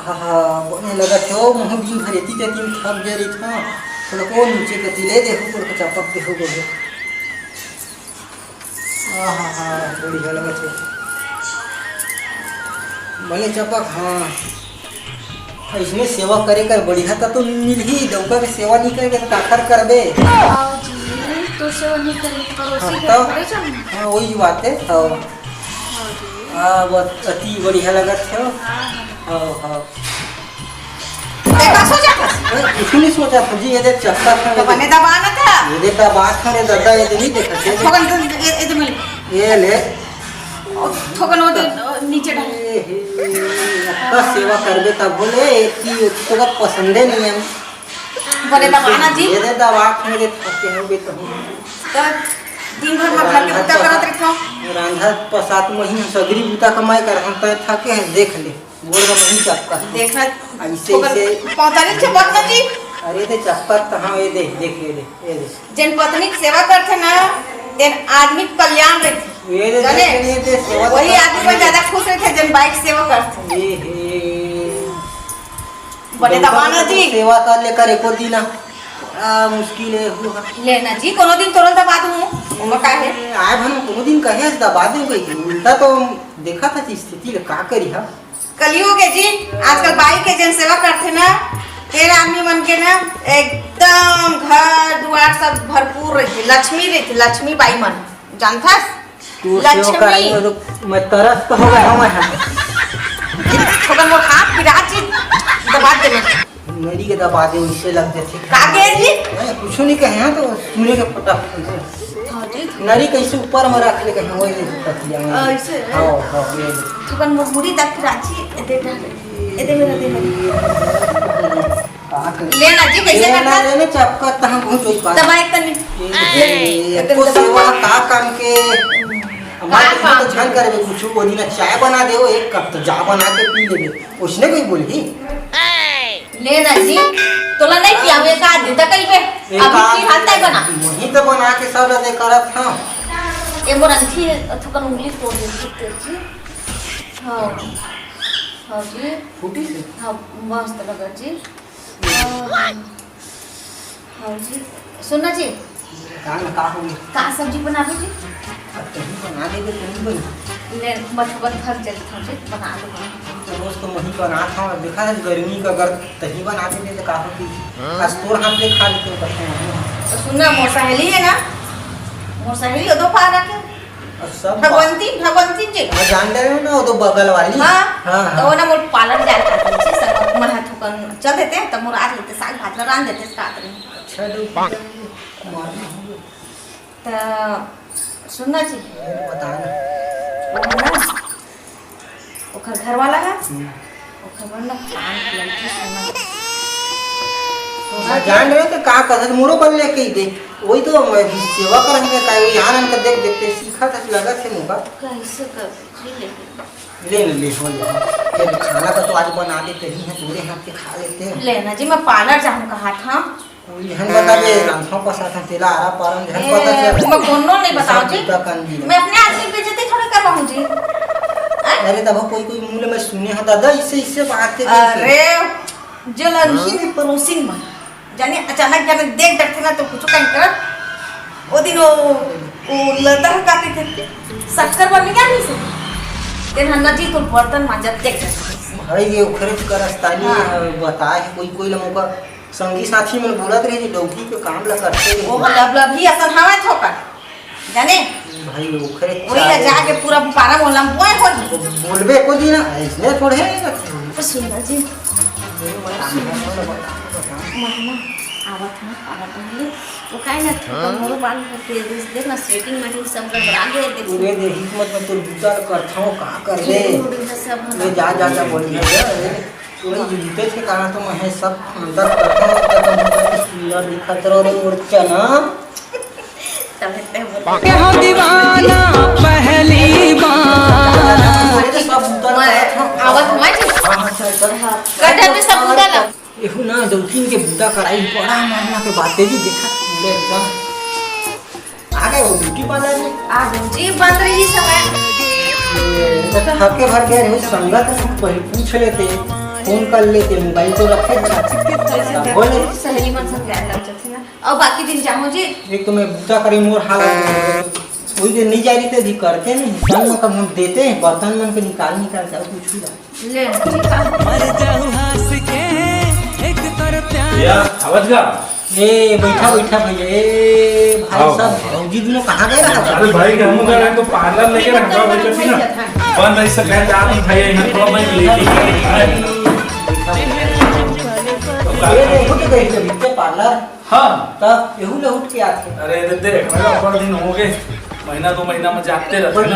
बोने लगा थे मुँह दिन भर एती तेती थक जा रही था थोड़ा को नीचे के तिले देखो पर चपक देखो बोले बढ़िया लगा थे भले चपक। हाँ इसमें सेवा करे कर बढ़िया था तो मिल ही दौका के सेवा नहीं करेगा तो काकर करबे तो सेवा नहीं करे पड़ोसी के करे चल। हाँ वही बात है। हाँ बहुत अति बढ़िया लगा था। हाँ देखा सोचा था कुछ नहीं सोचा था जी। ये देख चक्का था तो बने दबाना था ये देख दबात था ने दादा ये नहीं देखा थे ठोकन ये मिल ये ले ठोकन वो नीचे डाल का सेवा करबे तब बोले कि तो का पसंद नहीं है बने दबाना जी। ये देख दबात था ने थके हो बे तो दिन भर में घर के बुता करत रखो रांधा पसात महीना सगरी बुता कमाई कर हम तो थके हैं देख ले बोल का महीन चक्का देखना ऐसे ऐसे 45 से बदना जी। अरे दे चक्का तो हाँ ये देख ये दे जिन पत्नी की सेवा करते ना दिन आदमी कल्याण रहते ये दे सेवा वही आदमी पर ज्यादा खुश रहते जिन बाइक सेवा करते बड़े दबाना जी। सेवा कर लेकर एको दिन मुश्किल है लेना जी कोनो दिन तोरल दबा दूं उमा का है आए भन कोनो दिन कहे दबा दे गई उल्टा तो देखा था स्थिति ले का करी हा कलियुग है जी। आजकल बाइक के जन सेवा करते ना तेरे आदमी मन के ना एकदम घर द्वार सब भरपूर रहते लक्ष्मी बाई मन जानता तू सेवा कराई मैं तरस तो हो गया मैं थोड़ा मोर हाथ पिरा जी दबा दे मेरी के दबा दे इससे लग जाते कागे जी मैं कुछ नहीं कहे तो सुने के पता हां जी नरी कैसे ऊपर में रख ले कहे वही पतिया में ऐसे हां ये थोड़ा मोर मुड़ी दब पिरा जी दे मेरा दे लेना जी कैसे करता लेने चपका तहां बहुत कोई बात दबाई करनी तो सेवा का काम के हमारे तो झन करे कुछ वो दिन चाय बना दे वो एक कप तो जा बना के पी लेबे उसने कोई बोली लेना जी तोला नहीं पिया एक आदमी तक कहीं पे अभी की हालत है बना वही तो बना के सब दे करत हां ए मोर अंठी थोकन उंगली तोड़ दे जी। हां हां जी फूटी से हां मस्त लगा जी। हां जी सुनना जी का हो का सब्जी बनावे जी कहीं बना देबे कहीं बन ले मत घर चल जी बना दो रोज तो वही बना था देखा है गर्मी का अगर तही बना देबे तो का होती आज तोर हाथ ले खा लेते तो सुनना मोर सहेली है ना मोर सहेली दो पा रखे और सब भगवंती जी मैं जान रहे हो ना वो तो बगल वाली हां तो ना मोर पार्लर जाता है सब मैं थोकन चल देते हैं तब मोर आज लेते साग भात रान देते साथ में अच्छा दो तो सुनना जी बता ओकर घर वाला है ओकर वाला कान लड़की सोना मैं जान रहे तो का कहत मोरो पर लेके ही दे वही तो मैं सेवा करेंगे का यहाँ न देख देखते सीखा था लगा थे मुका कैसे कर ले हो ले खाना का तो आज बना देते ही हैं पूरे हाथ के खा लेते हैं लेना जी मैं पार्लर जाऊं कहा था यहन बता दे रांधों का साथ तेला आरा पारम ध्यान पता चल मैं कोनो नहीं बताओ जी मैं अपने आदमी पे जते थोड़ा करवाऊं जी अरे तब कोई मूल में सुने हो दादा इससे बात है अरे जलनही में परोसी मन जाने अचानक जब देख डरते ना तो कुछ कहीं कर वो दिन वो लता काटे थे शक्कर बन गया नहीं से तेन हन्ना जी तो बर्तन मांजत देख भाई ये खर्च करस्तानी बताए कोई लोगों संगी साथी मन बोलत रहे जी डौकी के काम ला करते वो मतलब भी असल हवा ठोकर जाने भाई ओखरे वही जाके पूरा पारा मोहल्ला में बोए हो बोलबे को दिन इसने थोड़े सुनना जी मामा आवत है पारा पहले वो काहे ना तो मोरो बाल के देखना सेटिंग में सब गड़बड़ा गए देख पूरे दे हिम्मत में तो दूसरा करथो का कर ले ले जा बोली है पूरे जीते थे कारण तो मैं सब अंदर करथो तो सुंदर दिखत रहो और चना तब हो दीवाना पहली बार आवत मत कटा में सब उड़ाला एहू ना दौतीन के बूटा कराई बड़ा मारना के बातें भी देखा पूरे एकदम आ गए वो ब्यूटी पार्लर में आ जी बंद रही समय हके भर गए हो संगत पहले पूछ लेते फोन कर लेते मोबाइल तो रखे बोले सहेली मन संग जाए लग जाते ना और बाकी दिन जाओ जी एक तो मैं बूटा करी मोर हालत कोई दिन नहीं जा रही थे भी करते नहीं सन में कम देते हैं बर्तन मन के निकाल सब कुछ ही ले ठीक है मर जाऊं हंस के एक कर प्यार भैया आवाज का ए बैठा बैठा भैया ए भाई साहब भौजी दोनों कहाँ गए रहा अरे भाई हम गए हैं तो पार्लर लेके रखा हुआ बैठे थी ना बंद नहीं सके जा नहीं भाई यहां थोड़ा मैं लेके ये उठ गए थे बीते पार्लर हां तब यहू ले उठ के आते अरे देख मेरा ऊपर दिन हो गए महीना 2 महीना में जाते रहते ना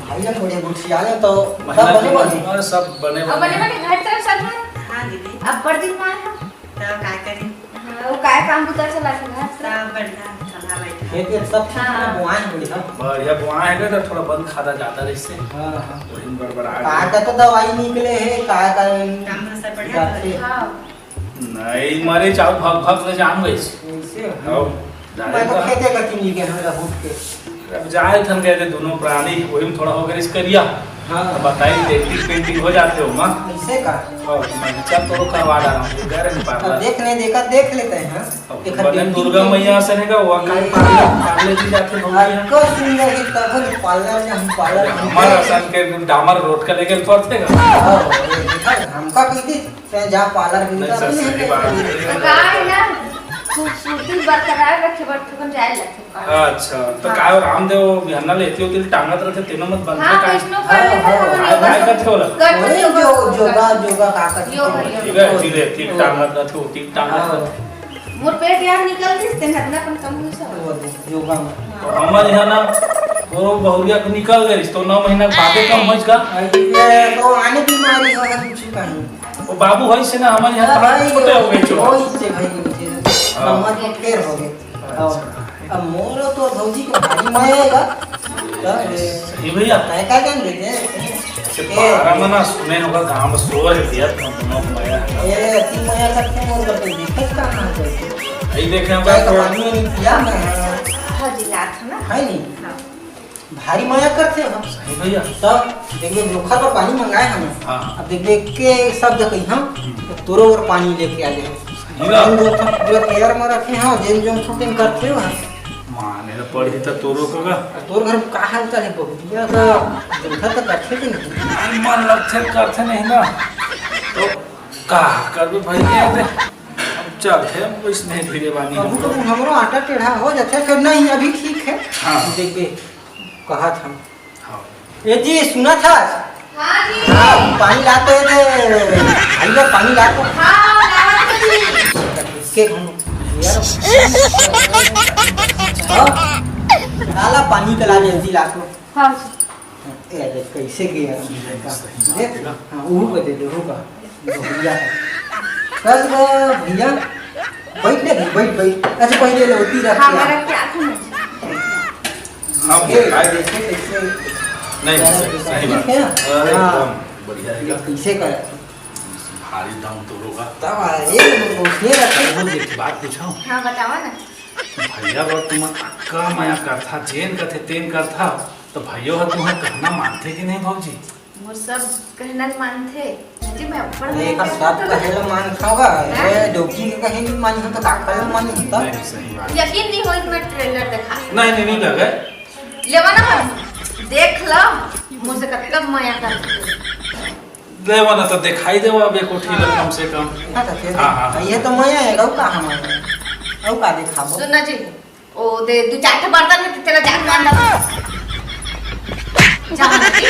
भाई ना थोड़े गुठियाले तो महीना सब बने और सब बने अब बने बने घर तरफ साथ में हाँ दीदी अब बड़ दिन में आया तो क्या करें हाँ वो काय काम बुता चला के घर सब बढ़िया चला बैठा खेत ये सब ठीक हाँ। है बुआएं बढ़िया बढ़िया बुआ है तो थोड़ा बंद खाता जाता रहे इससे हां हां वही गड़बड़ा का का तो दवाई निकले है का का काम में सब बढ़िया जाते हाँ नहीं मरे चाव भग भग ले जान गई ऐसे आओ मैं तो खेते का तीन के हमरा उठ के अब जाए थन गए थे दोनों प्राणी वही में थोड़ा हो गया इसका रिया हां बताइए पेंटिंग पेंटिंग हो जाते हो मां ऐसे का और मैं चल तो करवा डाला हूं घर नहीं अब पाता देख नहीं देखा देख लेते हैं अब बने दुर्गा मैया से ने का वो काई पाले जी जाते हो को सुंदर है तब पार्लर में हम पार्लर हमारा सन के डामर रोड का लेके पड़ते का हमका कहती से जा पार्लर में नहीं सर सही बात है। काय ना खूबसूरती बरकरार रखे बटकन जाए लगे अच्छा तो काय रामदेव बिहाना लेते हो तिल टांगत रहते तीनों मत बंद हाँ काय वैष्णो कर लेते हाँ, काय करते हो ला वही जो जोगा का करते योगा, ठीक है धीरे ठीक टांगत रहते हो ठीक टांगत रहते मोर पेट यार निकल दिस ते नगना पण कम हुई सब योगा में हो। और हमारे यहाँ ना वो बहुरिया को निकल गई तो 9 महीना बादे कम होइस का ये तो आने बीमारी हो कुछ कहीं वो बाबू होइस से ना हमारे यहाँ थोड़ा छोटे हो गए जो वही से भाई मुझे नंबर को केयर हो गए अब मोर तो भौजी के भारी मारेगा सही भैया मैं क्या जान रही से पारा मना सुने होगा गांव में सो है भैया दोनों माया है ये तीन महीना तक के मोर करते दिक्कत का कहां है यही देखे हम क्या तो आदमी ने किया ना हाँ जी लाख ना है नहीं भारी माया करते हम सही भैया तब देखिए नोखा तो पानी मंगाए हम हाँ। अब देख के सब जगह हम तोरो और पानी लेके आ गए हीरा। हम जो पूरा केयर में रखे हैं जेन जो शूटिंग करते हो माने ना पढ़ी तो तोरो कगा तोर घर में का हाल चाल है बहुतिया का देखा तो करते कि नहीं आई मन लगते करते नहीं ना तो का कर भी भाई ये दे अब चलते हम कुछ नहीं धीरे बानी अब हम तो हमरो आटा टेढ़ा हो जाता है फिर नहीं अभी ठीक है हाँ। देखिए कहा था हाँ ये जी सुना था हाँ जी हाँ पानी लाते थे आइए पानी लाते हाँ लावत जी के हम यार डाला पानी कला जल्दी लाको हाँ ए देख कैसे गया देख हां वो बता दे होगा भैया बस भैया बैठ ले बैठ अच्छा पहले लोटी रख हमारा क्या था हाँ ये भाई देखो कैसे नहीं सही बात है अरे हाँ एकदम बढ़िया है कैसे कर भारी दाम तो होगा तब एक उसने रखे वो देख बात पूछाऊं हाँ बतावा ना भैया और तुम का माया करथा जेन करथे तेन करथा तो भैया और तुम्हारे कहना मानते कि नहीं भौजी मोर सब कहना मानते जी मैं ऊपर एक सब कहेला मान खावा ये डोकी के कहे नहीं मान तो का कहे मान होता नहीं सही बात यकीन नहीं होई मैं ट्रेलर देखा नहीं लगे लेवा ना मन देख लो मुझसे कब माया कर देवा ना तो दिखाई देवा अब एक उठी कम से कम हां तो फिर हाँ। ये तो माया है गौ का हमारा औ का दिखाबो सुनना जी ओ दे दो चार बर्तन में तेरा जान मान दो जान जी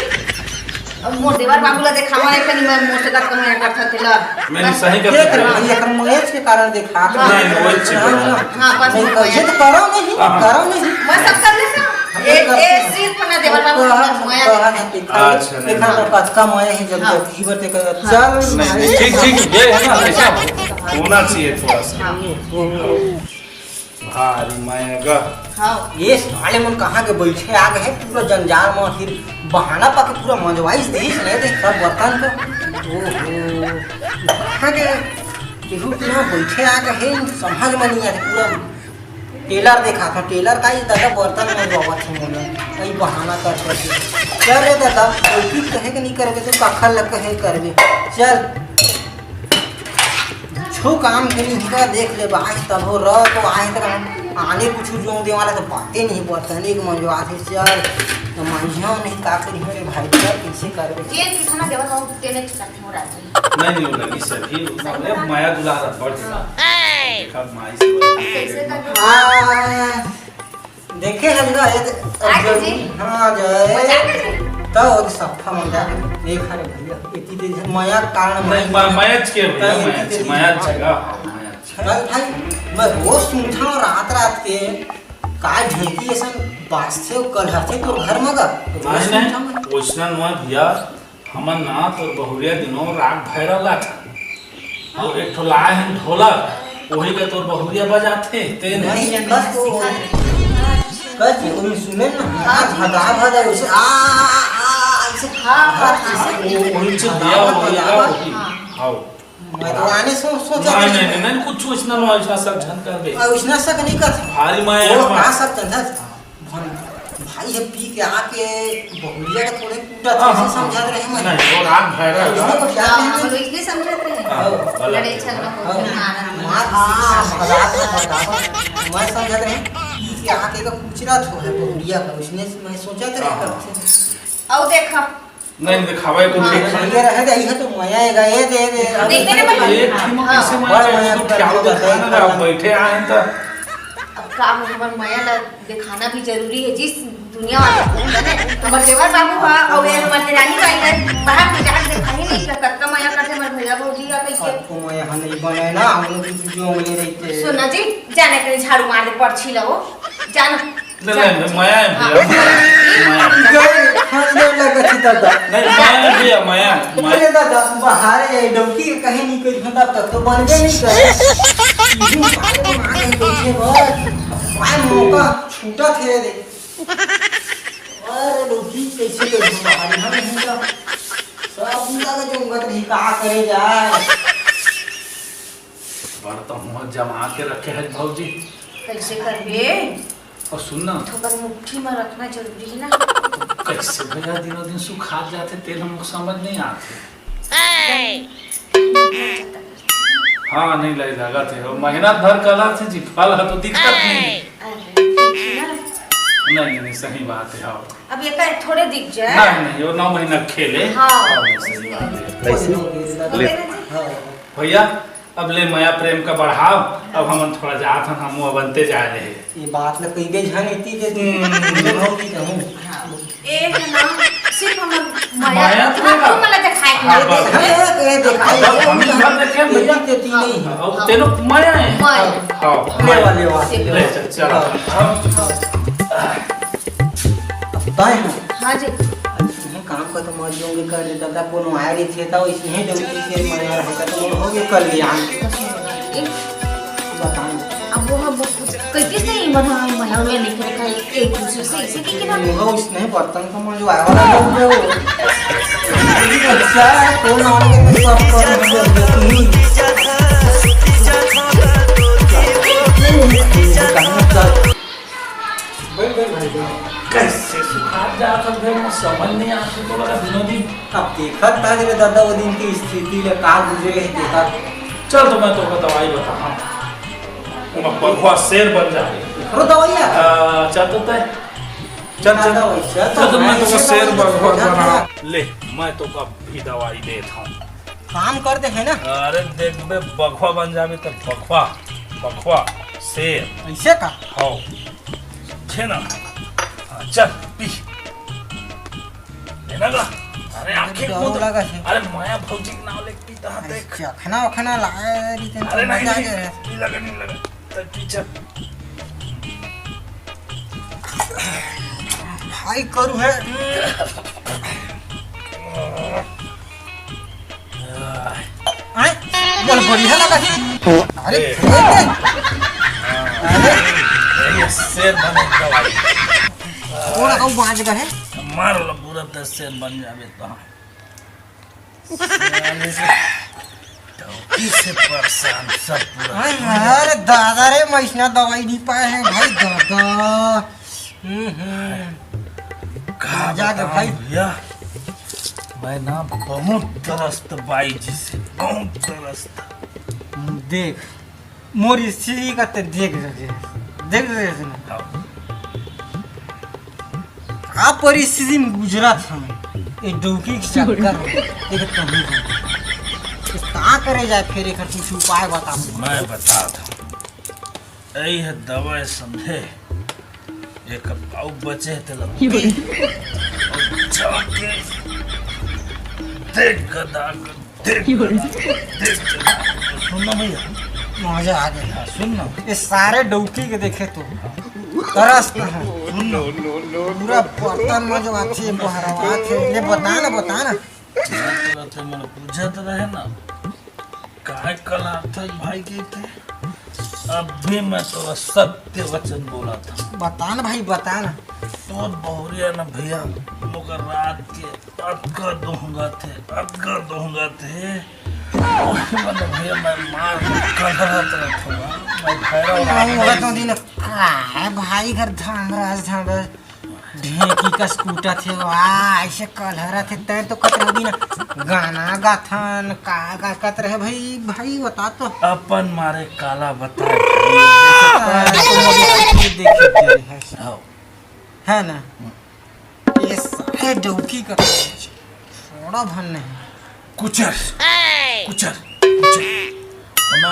अब मोर देवर बाबूला देखावा नहीं कनी मैं मोर से का माया करता तेला मैंने सही कर देख दिया भैया कर मोएज के कारण दिखा नहीं, वो अच्छी बात है। हाँ, बस नहीं वो कैसे मोएज। तो करो नहीं हाँ। करो नहीं मैं सब कर लेता एक सिर्फ ना देवर बाबू का माया अच्छा, नहीं, देखा तो कच्चा माया है जब हाँ। जब जीवन ते कर चल नहीं ठीक ये है ना ऐसा होना चाहिए थोड़ा सा भारी माया का हाँ ये साले मन कहाँ के बैठे आ गए पूरा जंजाल में फिर बहाना पाके पूरा मंजवाइस देश ले दे सब बर्तन को ओहो कहाँ के केहू यहाँ बैठे आ गए समझ में नहीं आते पूरा टेलर देखा था टेलर का ही दादा बर्तन में बाबा थे मोने कई बहाना कर करके चल रे दादा कोई कहे कि नहीं करबे तो काखा लग कहे करबे चल छो काम करी हुआ देख ले बाहर तब हो रह तो आए तक आने कुछ जो दे वाला तो बातें नहीं बर्तन एक मंजवा थे चल तो मंझिया नहीं का करी मेरे भाई का कैसे करबे ये कितना देवर हम तेने करते हो रात नहीं नहीं लगी सभी उसने माया दुलारा बढ़ गया देखा माई से कैसे कर देखे लगा आगे जी। हां जय तो सफा मंडा देख रे भैया इतनी देर माया कारण नहीं मैच के मैच जगह भाई मैं रोज सुनता हूँ रात रात के का ढेकी ऐसा बात से कल हथे तो घर में नहीं वैष्णव हुआ भैया हमन ना तो बहुरिया दिनों राग भैरव ला था और एक ठो लाए हैं ढोलक वही के तोर बहुरिया बजाते ते नहीं बस उन सुने ना भगा भगा उसे आ ऐसे हां वही से दिया होगा हां मैं तो आने सोचा नहीं कुछ वैष्णव वैसा सब झन कर दे उसना सक नहीं कर भारी मैं वो का सब धंधा भाई ये पी के आके बहुरिया का थोड़े कूटा था समझा रहे हैं मैं नहीं और राग भैरव उसने को क्या हम लोग इसलिए समझते हैं लड़े झगड़ा हो मैं समझा रहे हैं कि आके का पूछना तो है बहुरिया का उसने मैं सोचा था करते आओ देखा नहीं दिखावे को देख ये रहे दे है तो माया है गए दे देखने में भाई ये ठीक कैसे माया तो क्या होता है ना बैठे आए तो अब काम हमार माया ला दिखाना भी जरूरी है जिस दुनिया वाले हमार देवर बाबू हा और ये हमार रानी बाई है बाहर में जाके दिखाई नहीं कर कत्ता माया करते हमार भैया भौजी आ कैसे आपको माया नहीं बने ना हम लोग जो उंगली रहते सुना जी जाने के झाड़ू मार दे पड़छी लो जाना नहीं माया है भैया हंसने लगा थी दादा नहीं माया भैया माया अरे दादा बाहर है डोंकी कहीं नहीं कोई धंधा तक तो बन गए नहीं करे यूं मारे देखे बस भाई मौका छूटा थे दे अरे डोंकी कैसे कर बाहर हम हिंदा सब हिंदा का जो उंगत भी का करे जाए बढ़ता हूँ जमा के रखे हैं भौजी कैसे करबे और सुनना ठोकर मुट्ठी में रखना जरूरी है ना कैसे भैया दिनों दिन सुखा जाते तेल हमको समझ नहीं आते हाँ नहीं लगा थे और महीना भर कला थे जी फल है तो दिक्कत नहीं नहीं सही बात है हाँ अब ये कर थोड़े दिख जाए नहीं वो 9 महीना खेले हाँ सही बात है भैया अब ले माया प्रेम का बढ़ाव अब हम थोड़ा जात हम बनते जा रहे हैं ये बात न कही गई झन इतनी दे होगी तो हूं एक ना सिर्फ हम माया माया प्रेम हम मला दिखाई हाँ, ना बस। ये देखा हम घर देखे भैया देती नहीं है अब तेनो माया है माया। हाँ ले वाले ले चल ताए हैं हाँ जी ये काम को तो मर जाओगे कर दे दादा कोनो आए रही थे तो इसने डोंकी से मर रहा था तो हो गए कर लिया बताएं अब वो हम कैसे नहीं बना माया में लिख रखा है एक दूसरे से इसे की ना वो इसने बर्तन को मर जो आया वाला लोग जो अच्छा कौन आने के सब कैसे सुखा जाता है समझ नहीं आती तो लगा दिनों दिन अब देखा था तेरे दादा वो दिन की स्थिति ले का गुजरे है देखा चल तो मैं तो दवाई बताऊँ मैं बखवा शेर बन जाए करो दवाइया चल तो तय चल तो मैं तो शेर बखवा बना ले मैं तो कभी दवाई देता हूँ काम करते हैं ना अरे देख बे बखवा बन जावे तो बखवा बखवा शेर ऐसे का हाँ छे ना चल पी लेना गा अरे आंखें डर खोद लगा है। अरे माया भौजी के नाम लेके पीता है देख खाना खाना लाए रीते अरे नहीं मजा आ नहीं गया नहीं लगा तो पी चल भाई करू है आए बोल बढ़िया लगा है अरे अरे ये शेर बने दवाई थोड़ा कम बाज गए मारो ला पूरा 10 शेर बन जावे तो डौकी से परेशान सब पूरा। अरे दादा रे मैं इसना दवाई नहीं पाए हैं भाई दादा। कहा जाके बताऊं भाई। भैया, मैं ना बहुत तरस्त बाई जी से, बहुत तरस्त। देख मोरी स्त्री का ते देख रहे ना आप परिस्थिति में गुजरत हमें ये डौकी के चक्कर में देख तुम ही का करे जाए फिर एक कुछ उपाय बता। मैं बता दूं, यही है दवा समझे, एक पाव बचे थे सुनना भैया, मजा आ गया। सुनना ये सारे डौकी के देखे तो तरस पूरा बर्तन में जो अच्छी बहरवा थे ये बता ना मैंने पूछा तो रहे ना काहे कल आता भाई के थे, अब भी मैं तो सत्य वचन बोला था। बता ना भाई बता ना। तो बहुरिया ना भैया लोग रात के अटका दूंगा थे मतलब भैया मैं मार कलरत रखूंगा मैं भैरव तो दिन है भाई घर धामराज ढेकी का स्कूटर थे वाह ऐसे कलहरा थे तैर तो कत रह ना गाना गाथन का कत रहे भाई बता तो अपन मारे काला बता है ना ये सारे डौकी का थोड़ा भन नहीं कुचर ना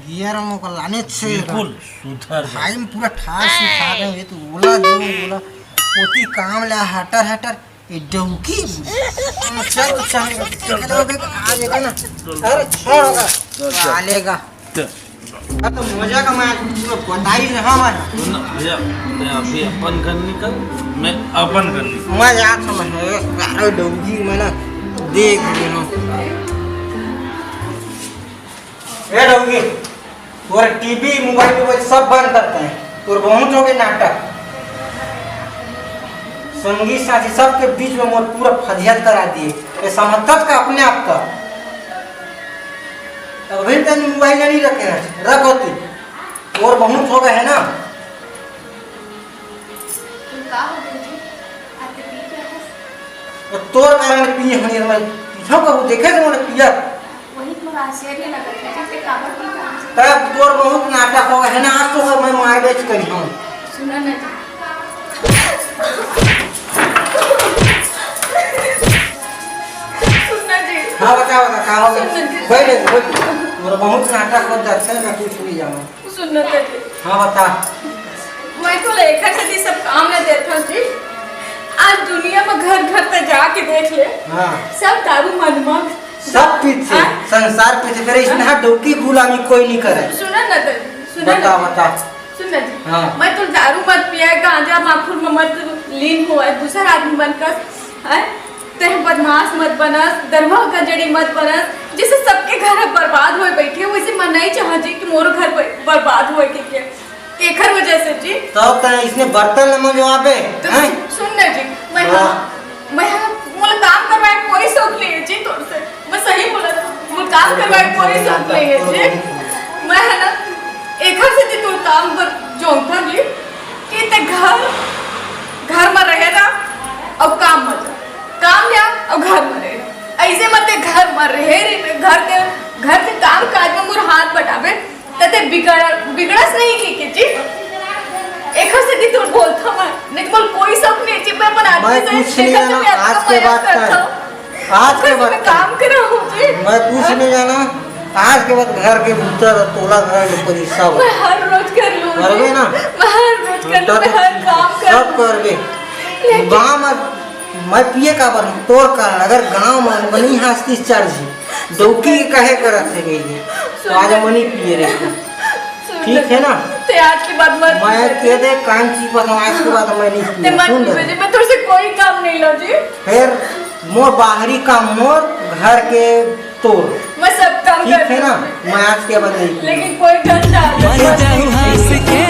गियर को लाने से बिल्कुल सुधर भाई में पूरा ठास उठा दे ये तो बोला पोती काम ले हटर ये डौकी चल आ जाएगा ना। अरे छोड़ोगा चलेगा तो मजा का मैं बता ही रहा भैया मैं अभी अपन घर निकल, मैं अपन घर निकल मैं याद समझ डौकी में ना देख लेना ये डौकी और टीवी मोबाइल सब बंद करते हैं और बहुत हो गए नाटक संगीत साथी सबके बीच में मोर पूरा फजियत करा दिए ये समर्थक का अपने आप का अभी तक मोबाइल नहीं रखे रख होती और बहुत हो गए है ना। तो तोर कारण पिए हनी मैं पीछा को देखे तो मैंने पिया तब तोर बहुत नाटक हो गए है ना। आज तो मैं मार बेच करी हूँ सुना ना हाँ बता का हो गया मेरा बहुत नाटक हो जाता है मैं कुछ नहीं जाऊँ सुनना जी। हाँ बता मैं तो लेकर से सब काम में देखा जी। आज दुनिया में घर तक जाके देख ले हाँ सब दारू मनमक सब पीछे संसार पीछे करे इसने डौकी गुलामी कोई नहीं करे। सुना ना सुना बता सुनना जी। हाँ। मैं तो दारू मत पिया गांजा माखुर में मत लीन हुआ दूसरा आदमी बनकर है तह बदमाश मत बनस दरवा गजड़ी मत बनस जिससे सबके घर बर्बाद हुए बैठे वैसे मन नहीं चाह जी कि मोर घर बर्बाद हुए के एकर वजह से जी। तो इसने बर्तन न मंजवाबे तो सुनना जी मैं मोला काम करवाए कोई शौक नहीं है जी तोर से मैं सही बोला मोला काम करवाए कोई शौक नहीं है जी। मैं है ना एकर से जी तोर काम पर जोंता जी कि ते घर में रहेगा और काम मत काम लिया और घर में रहेगा ऐसे मत घर में रहे घर के काम काज में मोर हाथ बटावे तते बिगड़स नहीं की जी एक से दी तो बोलता मैं नहीं बोल कोई सब नहीं जी मैं अपन आदमी से आज के बाद काम कर रहा हूं जी मैं कुछ नहीं जाना आज के बाद घर के भीतर तोला घर के ऊपर सब मैं हर रोज कर लूं करबे ना मैं हर रोज कर लूं हर काम कर सब करबे गांव में मैं पिए का बर तोर कारण अगर गांव में बनी हस्ती चढ़ जी डौकी कहे करत है गई तो आज मनी पिए रे ठीक है ना। ते आज के बाद मत मैं कह दे कान की पर आज के बाद मैं नहीं ते मत मुझे मैं तुझसे कोई काम नहीं लो जी फिर मोर बाहरी काम मोर घर के तोड़ मैं सब काम ठीक है ना। मैं आज के बाद नहीं लेकिन कोई गंदा मर जाऊं हंस के